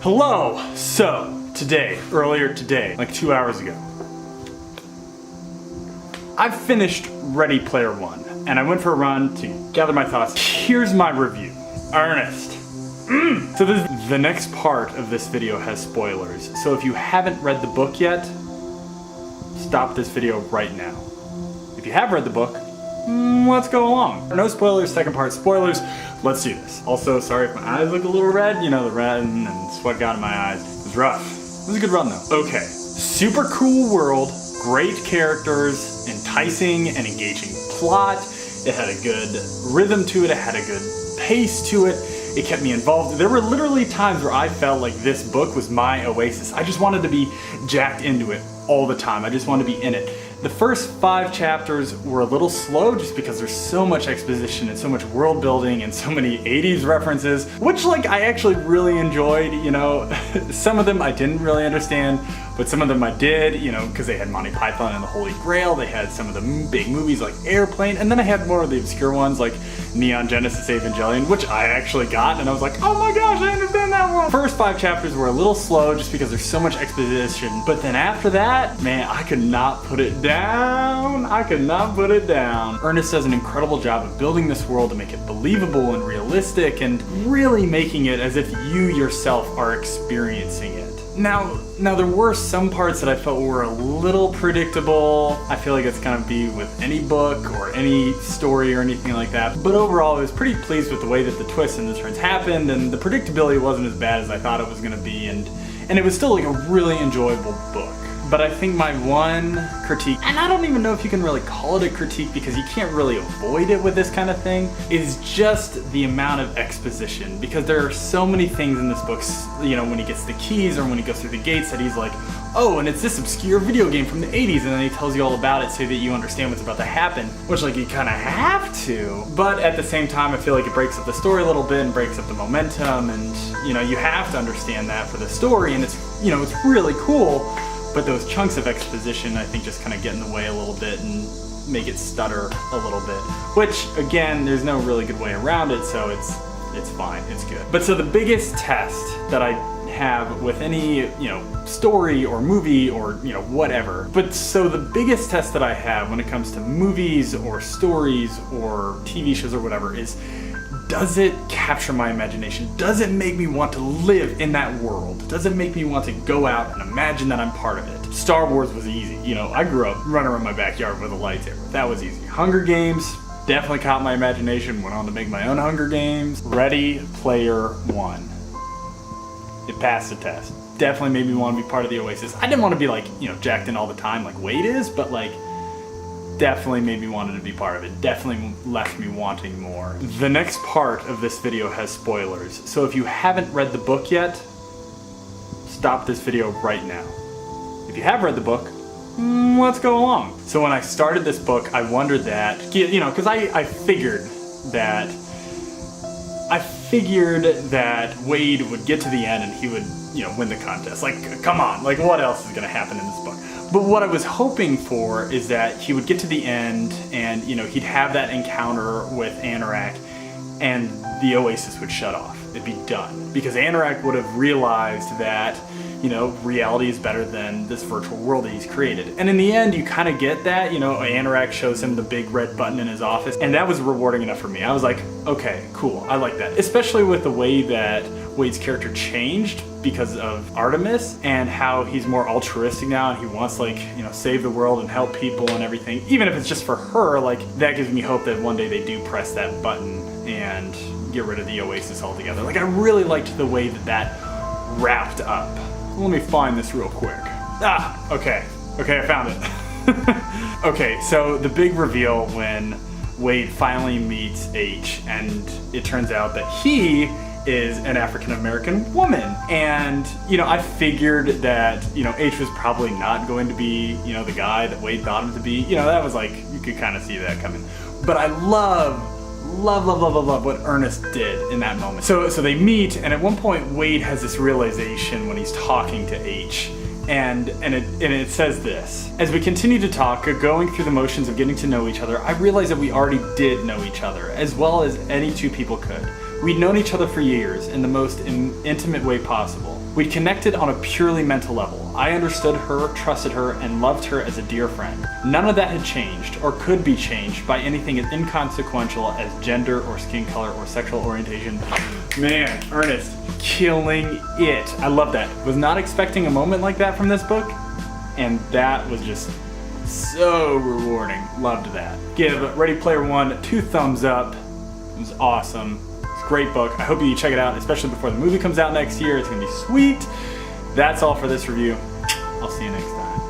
Hello! So, earlier today, like 2 hours ago, I finished Ready Player One, and I went for a run to gather my thoughts. Here's my review. Ernest. So the next part of this video has spoilers, so if you haven't read the book yet, stop this video right now. If you have read the book, let's go along. No spoilers, second part spoilers. Let's do this. Also, sorry if my eyes look a little red. You know, the red and sweat got in my eyes. It was rough. It was a good run though. Okay, super cool world, great characters, enticing and engaging plot. It had a good rhythm to it. It had a good pace to it. It kept me involved. There were literally times where I felt like this book was my oasis. I just wanted to be jacked into it all the time. I just wanted to be in it. The first 5 chapters were a little slow just because there's so much exposition and so much world building and so many 80s references, which I actually really enjoyed, you know. Some of them I didn't really understand, but some of them I did, you know, because they had Monty Python and the Holy Grail. They had some of the big movies like Airplane, and then I had more of the obscure ones like Neon Genesis Evangelion, which I actually got, and I was like, oh my gosh, I understand that one. First 5 chapters were a little slow just because there's so much exposition, but then after that, man, I could not put it down. I could not put it down. Ernest does an incredible job of building this world to make it believable and realistic and really making it as if you yourself are experiencing it. Now there were some parts that I felt were a little predictable. I feel like it's gonna be with any book or any story or anything like that. But overall, I was pretty pleased with the way that the twists and the turns happened, and the predictability wasn't as bad as I thought it was gonna be, and it was still like a really enjoyable book. But I think my one critique, and I don't even know if you can really call it a critique because you can't really avoid it with this kind of thing, is just the amount of exposition. Because there are so many things in this book, you know, when he gets the keys or when he goes through the gates that he's like, oh, and it's this obscure video game from the 80s, and then he tells you all about it so that you understand what's about to happen, which you kind of have to. But at the same time, I feel like it breaks up the story a little bit and breaks up the momentum, and you know, you have to understand that for the story, and it's, you know, it's really cool. But those chunks of exposition, I think, just kind of get in the way a little bit and make it stutter a little bit. Which, again, there's no really good way around it, so it's fine, it's good. But so the biggest test that I have with any, you know, story or movie or, you know, whatever. But so the biggest test that I have when it comes to movies or stories or TV shows or whatever is, does it capture my imagination? Does it make me want to live in that world? Does it make me want to go out and imagine that I'm part of it? Star Wars was easy. You know, I grew up running around my backyard with a lightsaber. That was easy. Hunger Games definitely caught my imagination. Went on to make my own Hunger Games. Ready Player One. It passed the test. Definitely made me want to be part of the Oasis. I didn't want to be like, you know, jacked in all the time like Wade is, but like, definitely made me wanted to be part of it. Definitely left me wanting more. The next part of this video has spoilers, so if you haven't read the book yet, stop this video right now. If you have read the book, let's go along. So when I started this book, I wondered that, you know, because I figured that Wade would get to the end and he would, you know, win the contest. Like, come on, like what else is gonna happen in this book? But what I was hoping for is that he would get to the end and, you know, he'd have that encounter with Anorak and the Oasis would shut off. It'd be done. Because Anorak would have realized that, you know, reality is better than this virtual world that he's created. And in the end, you kind of get that, you know, Anorak shows him the big red button in his office, and that was rewarding enough for me. I was like, okay, cool, I like that. Especially with the way that Wade's character changed because of Artemis and how he's more altruistic now and he wants, like, you know, save the world and help people and everything. Even if it's just for her, like, that gives me hope that one day they do press that button and get rid of the Oasis altogether. Like, I really liked the way that wrapped up. Let me find this real quick. Okay, I found it. Okay, so the big reveal when Wade finally meets H, and it turns out that he is an African-American woman. And, you know, I figured that, you know, H was probably not going to be, you know, the guy that Wade thought him to be. You know, that was like, you could kind of see that coming. But I love what Ernest did in that moment. So they meet, and at one point Wade has this realization when he's talking to H, and it says this: as we continue to talk, going through the motions of getting to know each other, I realized that we already did know each other as well as any two people could. We'd known each other for years in the most intimate way possible. We'd connected on a purely mental level. I understood her, trusted her, and loved her as a dear friend. None of that had changed or could be changed by anything as inconsequential as gender or skin color or sexual orientation. Man, Ernest, killing it. I love that. Was not expecting a moment like that from this book, and that was just so rewarding. Loved that. Give Ready Player One 2 thumbs up. It was awesome. It's a great book. I hope you check it out, especially before the movie comes out next year. It's gonna be sweet. That's all for this review. I'll see you next time.